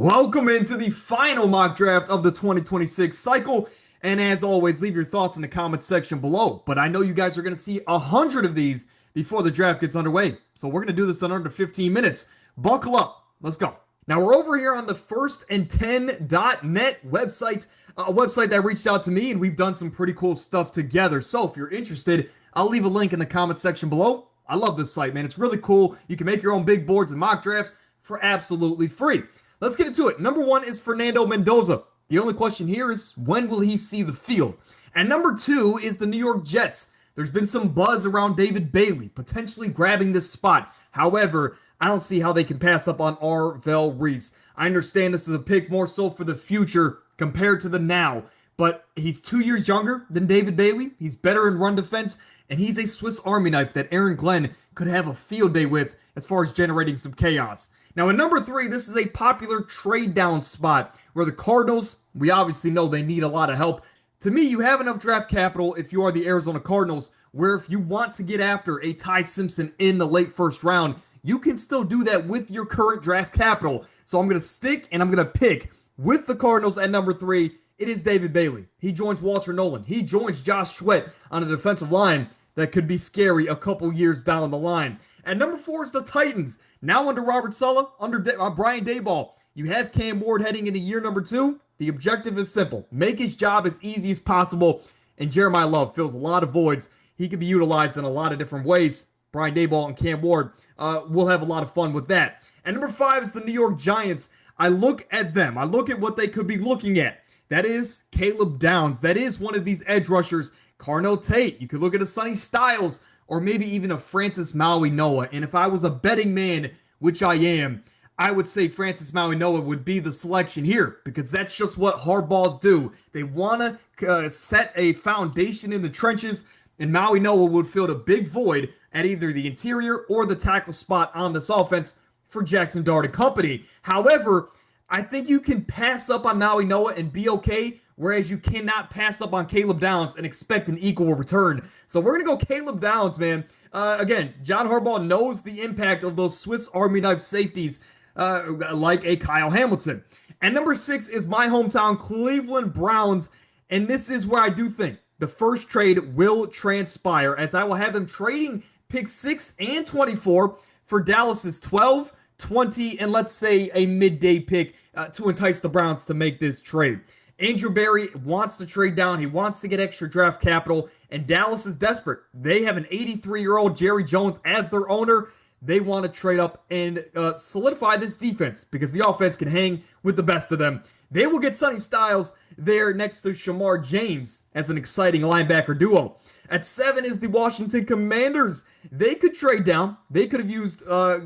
Welcome into the final mock draft of the 2026 cycle. And as always, leave your thoughts in the comments section below. But I know you guys are going to see 100 of these before the draft gets underway. So we're going to do this in under 15 minutes. Buckle up. Let's go. Now we're over here on the firstand10.net website, a website that reached out to me, and we've done some pretty cool stuff together. So if you're interested, I'll leave a link in the comments section below. I love this site, man. It's really cool. You can make your own big boards and mock drafts for absolutely free. Let's get into it. Number one is Fernando Mendoza. The only question here is, when will he see the field? And number two is the New York Jets. There's been some buzz around David Bailey potentially grabbing this spot. However, I don't see how they can pass up on Arvell Reese. I understand this is a pick more so for the future compared to the now, but he's 2 years younger than David Bailey. He's better in run defense, and he's a Swiss Army knife that Aaron Glenn could have a field day with as far as generating some chaos. Now, at number three, this is a popular trade down spot where the Cardinals, we obviously know they need a lot of help. To me, you have enough draft capital if you are the Arizona Cardinals, where if you want to get after a Ty Simpson in the late first round, you can still do that with your current draft capital. So I'm going to stick and I'm going to pick with the Cardinals at number three. It is David Bailey. He joins Walter Nolan. He joins Josh Sweat on a defensive line that could be scary a couple years down the line. At number four is the Titans. Now under Robert Saleh, under Brian Daboll, you have Cam Ward heading into year number two. The objective is simple. Make his job as easy as possible. And Jeremiah Love fills a lot of voids. He can be utilized in a lot of different ways. Brian Daboll and Cam Ward will have a lot of fun with that. And number five is the New York Giants. I look at them. I look at what they could be looking at. That is Caleb Downs. That is one of these edge rushers. Carnell Tate. You could look at a Sonny Styles, or maybe even a Francis Maui-Noah. And if I was a betting man, which I am, I would say Francis Maui-Noah would be the selection here, because that's just what hardballs do. They want to set a foundation in the trenches, and Maui-Noah would fill a big void at either the interior or the tackle spot on this offense for Jackson Dart and company. However, I think you can pass up on Maui-Noah and be okay, whereas you cannot pass up on Caleb Downs and expect an equal return. So we're going to go Caleb Downs, man. Again, John Harbaugh knows the impact of those Swiss Army knife safeties like a Kyle Hamilton. And number six is my hometown, Cleveland Browns. And this is where I do think the first trade will transpire, as I will have them trading picks 6 and 24 for Dallas's 12, 20, and let's say a midday pick to entice the Browns to make this trade. Andrew Berry wants to trade down. He wants to get extra draft capital, and Dallas is desperate. They have an 83-year-old Jerry Jones as their owner. They want to trade up and solidify this defense because the offense can hang with the best of them. They will get Sonny Styles there next to Shamar James as an exciting linebacker duo. At 7 is the Washington Commanders. They could trade down. They could have used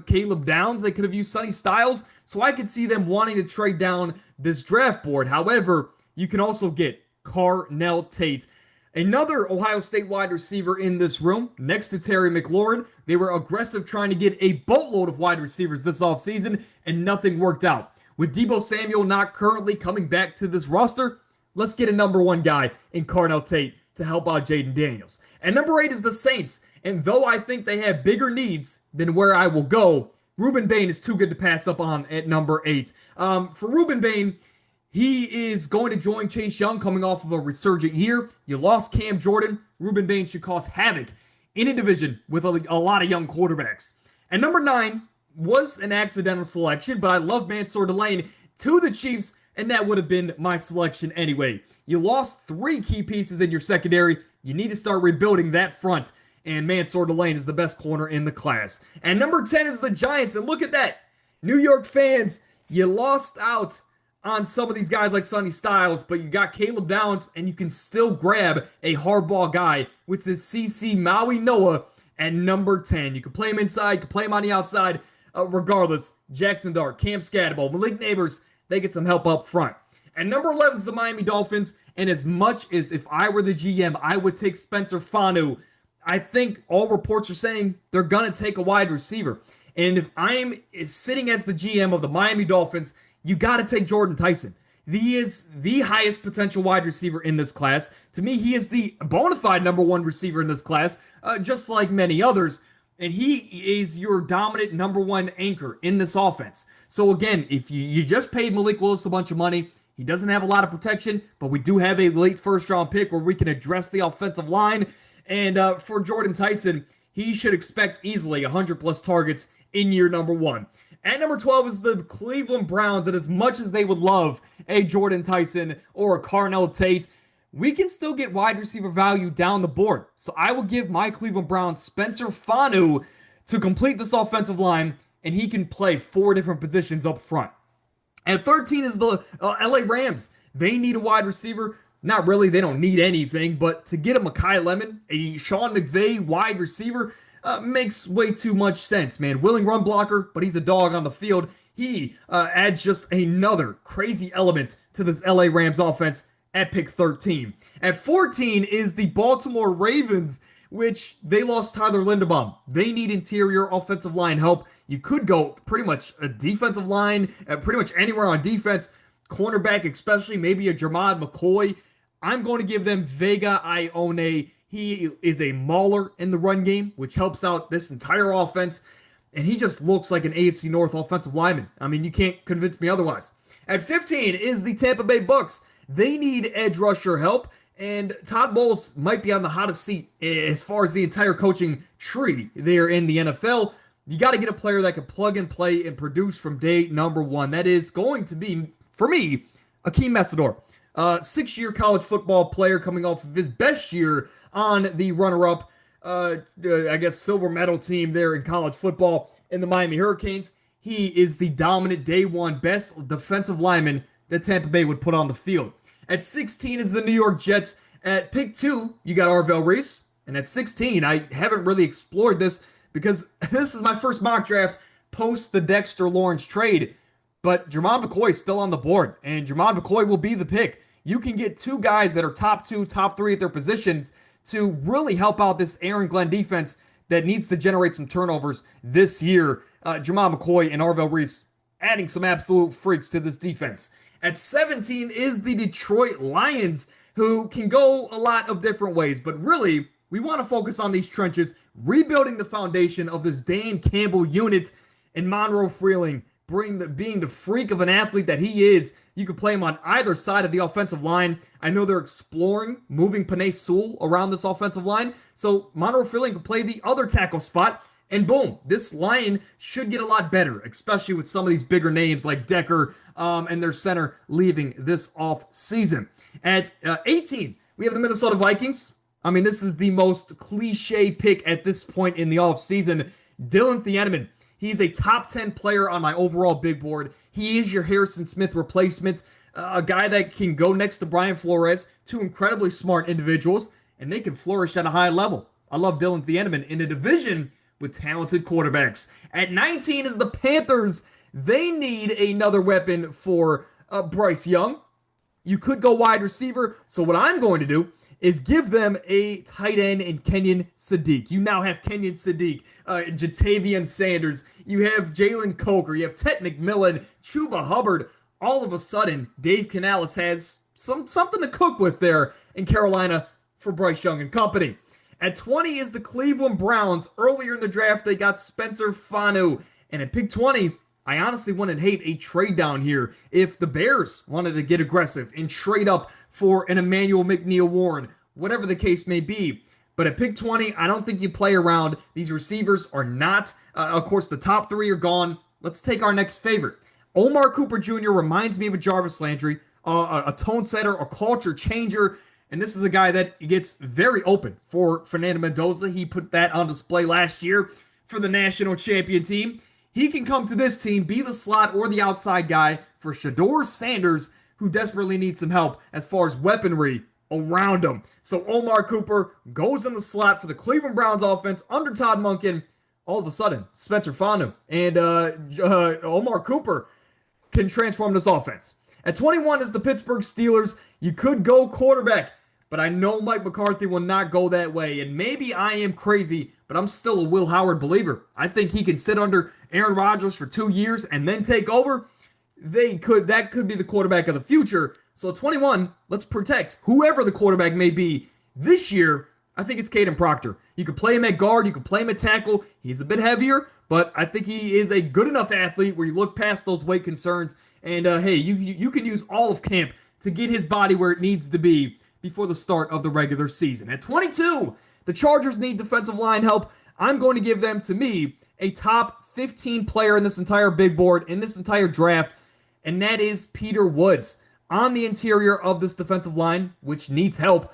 Caleb Downs. They could have used Sonny Styles. So I could see them wanting to trade down this draft board. However, you can also get Carnell Tate, another Ohio State wide receiver in this room, next to Terry McLaurin. They were aggressive trying to get a boatload of wide receivers this offseason, and nothing worked out. With Deebo Samuel not currently coming back to this roster, let's get a number one guy in Carnell Tate to help out Jaden Daniels. And number 8 is the Saints. And though I think they have bigger needs than where I will go, Ruben Bain is too good to pass up on at number 8. For Ruben Bain, he is going to join Chase Young coming off of a resurgent year. You lost Cam Jordan. Ruben Bain should cause havoc in a division with a lot of young quarterbacks. And number 9 was an accidental selection, but I love Mansour Delane to the Chiefs, and that would have been my selection anyway. You lost 3 key pieces in your secondary. You need to start rebuilding that front, and Mansour Delane is the best corner in the class. And number 10 is the Giants, and look at that. New York fans, you lost out on some of these guys like Sonny Styles, but you got Caleb Downs, and you can still grab a hardball guy, which is CC Maui-Noah at number 10. You can play him inside, you can play him on the outside. Regardless, Jackson Dart, Cam Scatterbo, Malik Neighbors, they get some help up front. And number 11 is the Miami Dolphins, and as much as if I were the GM, I would take Spencer Fanu, I think all reports are saying they're going to take a wide receiver. And if I'm sitting as the GM of the Miami Dolphins, you got to take Jordan Tyson. He is the highest potential wide receiver in this class. To me, he is the bona fide number 1 receiver in this class, just like many others. and he is your dominant number one anchor in this offense. So again, if you just paid Malik Willis a bunch of money, he doesn't have a lot of protection, but we do have a late first round pick where we can address the offensive line. And for Jordan Tyson, he should expect easily 100 plus targets in year number one. At number 12 is the Cleveland Browns, and as much as they would love a Jordan Tyson or a Carnell Tate, we can still get wide receiver value down the board. So I will give my Cleveland Browns Spencer Fanu to complete this offensive line, and he can play 4 different positions up front. At 13 is the LA Rams. They need a wide receiver. Not really, they don't need anything, but to get a Makai Lemon, a Sean McVay wide receiver, makes way too much sense, man. Willing run blocker, but he's a dog on the field. He adds just another crazy element to this LA Rams offense at pick 13. At 14 is the Baltimore Ravens, which they lost Tyler Linderbaum. They need interior offensive line help. You could go pretty much a defensive line, pretty much anywhere on defense, cornerback especially, maybe a Jermod McCoy. I'm going to give them Vega Ione. He is a mauler in the run game, which helps out this entire offense. And he just looks like an AFC North offensive lineman. I mean, you can't convince me otherwise. At 15 is the Tampa Bay Bucks. They need edge rusher help. And Todd Bowles might be on the hottest seat as far as the entire coaching tree there in the NFL. You got to get a player that can plug and play and produce from day number one. That is going to be, for me, Akeem Mesidor. 6-year college football player coming off of his best year on the runner-up, I guess, silver medal team there in college football in the Miami Hurricanes. He is the dominant day one best defensive lineman that Tampa Bay would put on the field. At 16 is the New York Jets. At pick 2, you got Arvell Reese. And at 16, I haven't really explored this because this is my first mock draft post the Dexter Lawrence trade. But Jermod McCoy is still on the board, and Jermod McCoy will be the pick. You can get 2 guys that are top 2, top 3 at their positions to really help out this Aaron Glenn defense that needs to generate some turnovers this year. Jermod McCoy and Arvell Reese adding some absolute freaks to this defense. At 17 is the Detroit Lions, who can go a lot of different ways, but really, we want to focus on these trenches, rebuilding the foundation of this Dan Campbell unit, and Monroe Freeling being the freak of an athlete that he is. You could play him on either side of the offensive line. I know they're exploring moving Penei Sewell around this offensive line, so Monroe Freeling can play the other tackle spot. And boom, this line should get a lot better, especially with some of these bigger names like Decker and their center leaving this off season. At 18, we have the Minnesota Vikings. I mean, this is the most cliche pick at this point in the off season. Dylan Thieneman. He's a top 10 player on my overall big board. He is your Harrison Smith replacement, a guy that can go next to Brian Flores, 2 incredibly smart individuals, and they can flourish at a high level. I love Dylan Thieneman in a division with talented quarterbacks. At 19 is the Panthers. They need another weapon for Bryce Young. You could go wide receiver. So what I'm going to do is give them a tight end in Kenyon Sadiq. You now have Kenyon Sadiq, Jatavian Sanders. You have Jalen Coker. You have Ted McMillan, Chuba Hubbard. All of a sudden, Dave Canales has something to cook with there in Carolina for Bryce Young and company. At 20 is the Cleveland Browns. Earlier in the draft, they got Spencer Fanu. And at pick 20, I honestly wouldn't hate a trade down here if the Bears wanted to get aggressive and trade up for an Emmanuel McNeil-Warren, whatever the case may be. But at pick 20, I don't think you play around. These receivers are not. Of course, the top 3 are gone. Let's take our next favorite. Omar Cooper Jr. reminds me of a Jarvis Landry, a tone setter, a culture changer. And this is a guy that gets very open for Fernando Mendoza. He put that on display last year for the national champion team. He can come to this team, be the slot or the outside guy for Shedeur Sanders, who desperately needs some help as far as weaponry around him. So Omar Cooper goes in the slot for the Cleveland Browns offense under Todd Monken. All of a sudden, Spencer Fanu and Omar Cooper can transform this offense. At 21 is the Pittsburgh Steelers. You could go quarterback, but I know Mike McCarthy will not go that way. And maybe I am crazy, but I'm still a Will Howard believer. I think he can sit under Aaron Rodgers for 2 years and then take over. That could be the quarterback of the future. So at 21, let's protect whoever the quarterback may be this year I think it's Caden Proctor. You could play him at guard, you could play him at tackle. He's a bit heavier, but I think he is a good enough athlete where you look past those weight concerns. And hey, you can use all of camp to get his body where it needs to be before the start of the regular season. At 22, the Chargers need defensive line help. I'm going to give them, to me, a top 15 player in this entire big board, in this entire draft, and that is Peter Woods on the interior of this defensive line, which needs help.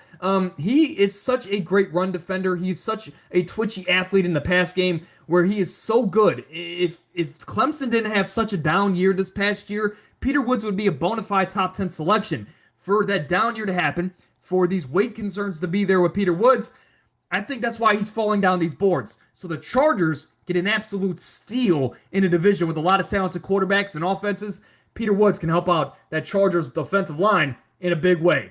He is such a great run defender. He's such a twitchy athlete in the pass game where he is so good. If Clemson didn't have such a down year this past year, Peter Woods would be a bona fide top 10 selection. For that down year to happen, for these weight concerns to be there with Peter Woods, I think that's why he's falling down these boards. So the Chargers get an absolute steal in a division with a lot of talented quarterbacks and offenses. Peter Woods can help out that Chargers defensive line in a big way.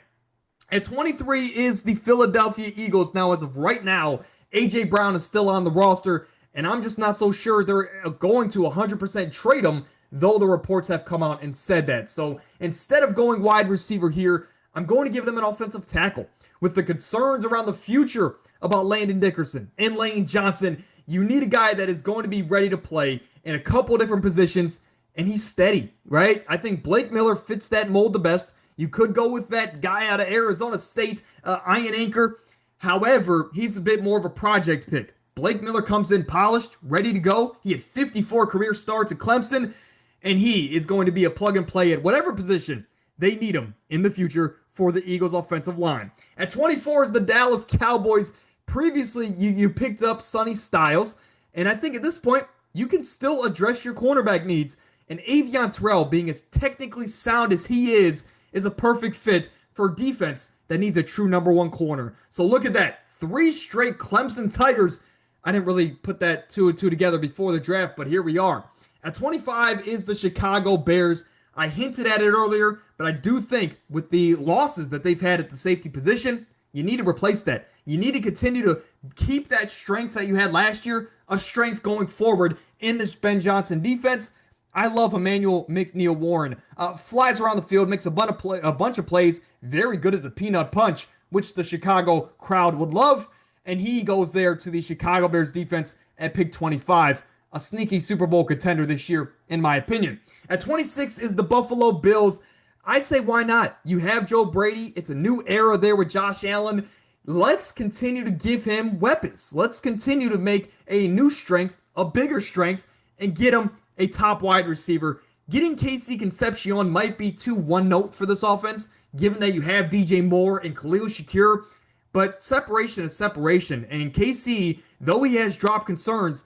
At 23 is the Philadelphia Eagles. Now, as of right now, A.J. Brown is still on the roster, and I'm just not so sure they're going to 100% trade him, though the reports have come out and said that. So instead of going wide receiver here, I'm going to give them an offensive tackle. With the concerns around the future about Landon Dickerson and Lane Johnson, you need a guy that is going to be ready to play in a couple different positions, and he's steady, right? I think Blake Miller fits that mold the best. You could go with that guy out of Arizona State, Ian Anchor. However, he's a bit more of a project pick. Blake Miller comes in polished, ready to go. He had 54 career starts at Clemson, and he is going to be a plug and play at whatever position they need him in the future for the Eagles offensive line. At 24 is the Dallas Cowboys. Previously, you picked up Sonny Styles, and I think at this point, you can still address your cornerback needs. And Avion Terrell, being as technically sound as he is a perfect fit for defense that needs a true number one corner. So look at that. 3 straight Clemson Tigers. I didn't really put that 2 and 2 together before the draft, but here we are. At 25 is the Chicago Bears. I hinted at it earlier, but I do think with the losses that they've had at the safety position, you need to replace that. You need to continue to keep that strength that you had last year, a strength going forward in this Ben Johnson defense. I love Emmanuel McNeil-Warren. Flies around the field, makes a bunch of plays, very good at the peanut punch, which the Chicago crowd would love. And he goes there to the Chicago Bears defense at pick 25. A sneaky Super Bowl contender this year, in my opinion. At 26 is the Buffalo Bills. I say, why not? You have Joe Brady. It's a new era there with Josh Allen. Let's continue to give him weapons. Let's continue to make a new strength, a bigger strength, and get him a top wide receiver. Getting Casey Concepcion might be too one-note for this offense, given that you have DJ Moore and Khalil Shakir. But separation is separation. And KC, though he has drop concerns,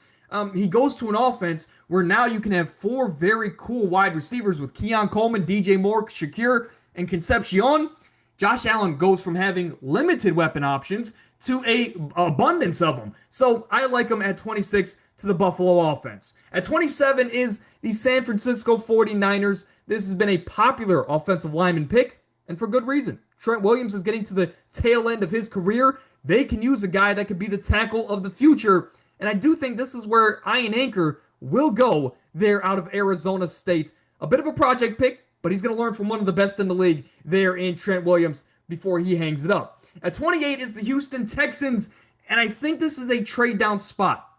he goes to an offense where now you can have 4 very cool wide receivers with Keon Coleman, DJ Moore, Shakir, and Concepcion. Josh Allen goes from having limited weapon options to a abundance of them. So I like him at 26 to the Buffalo offense. At 27 is the San Francisco 49ers. This has been a popular offensive lineman pick, and for good reason. Trent Williams is getting to the tail end of his career. They can use a guy that could be the tackle of the future. And I do think this is where Ian Anchor will go there out of Arizona State. A bit of a project pick, but he's going to learn from one of the best in the league there in Trent Williams before he hangs it up. At 28 is the Houston Texans, and I think this is a trade down spot.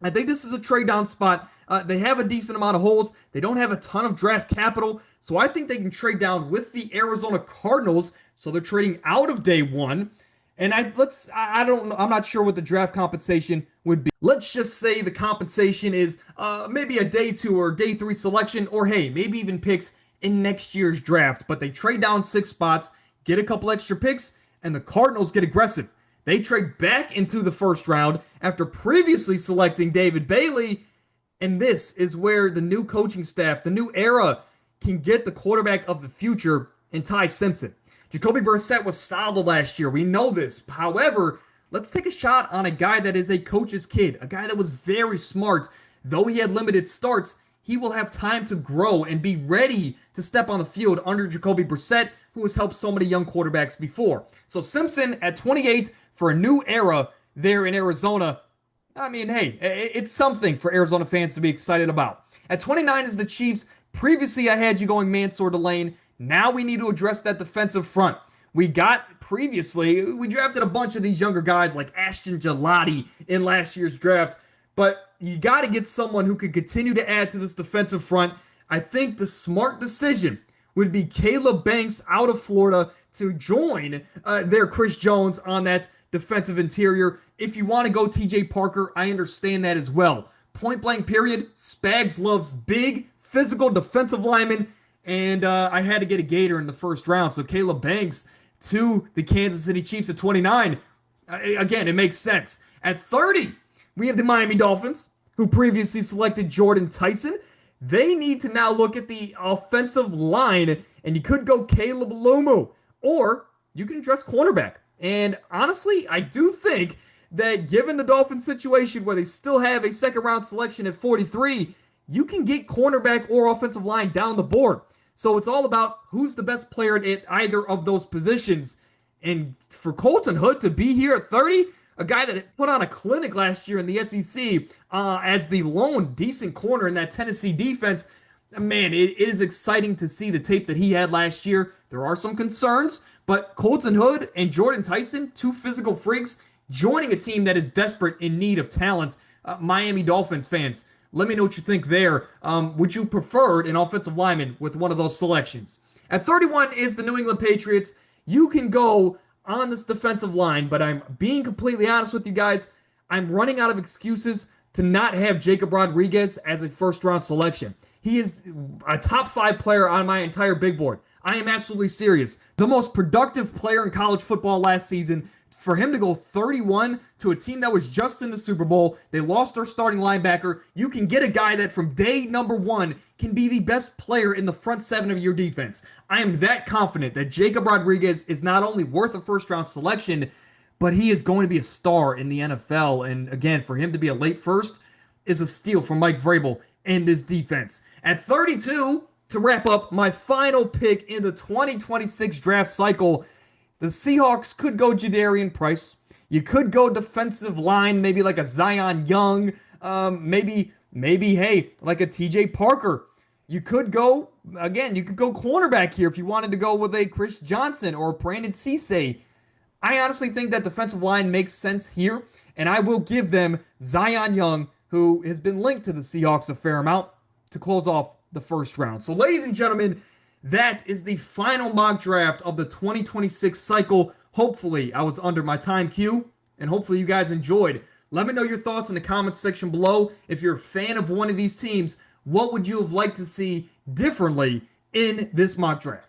They have a decent amount of holes. They don't have a ton of draft capital, so I think they can trade down with the Arizona Cardinals. So they're trading out of day one. And I'm not sure what the draft compensation would be. Let's just say the compensation is maybe a day 2 or day 3 selection, or hey, maybe even picks in next year's draft. But they trade down 6 spots, get a couple extra picks, and the Cardinals get aggressive. They trade back into the first round after previously selecting David Bailey. And this is where the new coaching staff, the new era, can get the quarterback of the future in Ty Simpson. Jacoby Brissett was solid last year. We know this. However, let's take a shot on a guy that is a coach's kid, a guy that was very smart. Though he had limited starts, he will have time to grow and be ready to step on the field under Jacoby Brissett, who has helped so many young quarterbacks before. So Simpson at 28 for a new era there in Arizona. I mean, hey, it's something for Arizona fans to be excited about. At 29 is the Chiefs. Previously, I had you going Mansour to Lane. Now we need to address that defensive front. we drafted a bunch of these younger guys like Ashton Gelati in last year's draft, but you got to get someone who could continue to add to this defensive front. I think the smart decision would be Caleb Banks out of Florida to join their Chris Jones on that defensive interior. If you want to go TJ Parker, I understand that as well. Point blank period, Spags loves big, physical defensive linemen, and I had to get a Gator in the first round. So Caleb Banks to the Kansas City Chiefs at 29. Again, it makes sense. At 30, we have the Miami Dolphins, who previously selected Jordan Tyson. They need to now look at the offensive line, and you could go Caleb Lumu, or you can address cornerback. And honestly, I do think that given the Dolphins situation where they still have a second-round selection at 43, you can get cornerback or offensive line down the board. So it's all about who's the best player at either of those positions. And for Colton Hood to be here at 30, a guy that put on a clinic last year in the SEC as the lone decent corner in that Tennessee defense, man, it is exciting to see the tape that he had last year. There are some concerns, but Colton Hood and Jordan Tyson, two physical freaks, joining a team that is desperate in need of talent. Miami Dolphins fans, let me know what you think there. Would you prefer an offensive lineman with one of those selections? At 31 is the New England Patriots. You can go on this defensive line, but I'm being completely honest with you guys. I'm running out of excuses to not have Jacob Rodriguez as a first-round selection. He is a top 5 player on my entire big board. I am absolutely serious. The most productive player in college football last season. For him to go 31 to a team that was just in the Super Bowl, they lost their starting linebacker. You can get a guy that from day number 1 can be the best player in the front 7 of your defense. I am that confident that Jacob Rodriguez is not only worth a first-round selection, but he is going to be a star in the NFL. And again, for him to be a late first is a steal for Mike Vrabel and this defense. At 32, to wrap up my final pick in the 2026 draft cycle, the Seahawks could go Jadarian Price. You could go defensive line, maybe like a Zion Young, maybe, hey, like a TJ Parker. You could go cornerback here if you wanted to go with a Chris Johnson or Brandon Cisse. I honestly think that defensive line makes sense here, and I will give them Zion Young, who has been linked to the Seahawks a fair amount, to close off the first round. So, ladies and gentlemen, that is the final mock draft of the 2026 cycle. Hopefully, I was under my time cue, and hopefully you guys enjoyed. Let me know your thoughts in the comments section below. If you're a fan of one of these teams, what would you have liked to see differently in this mock draft?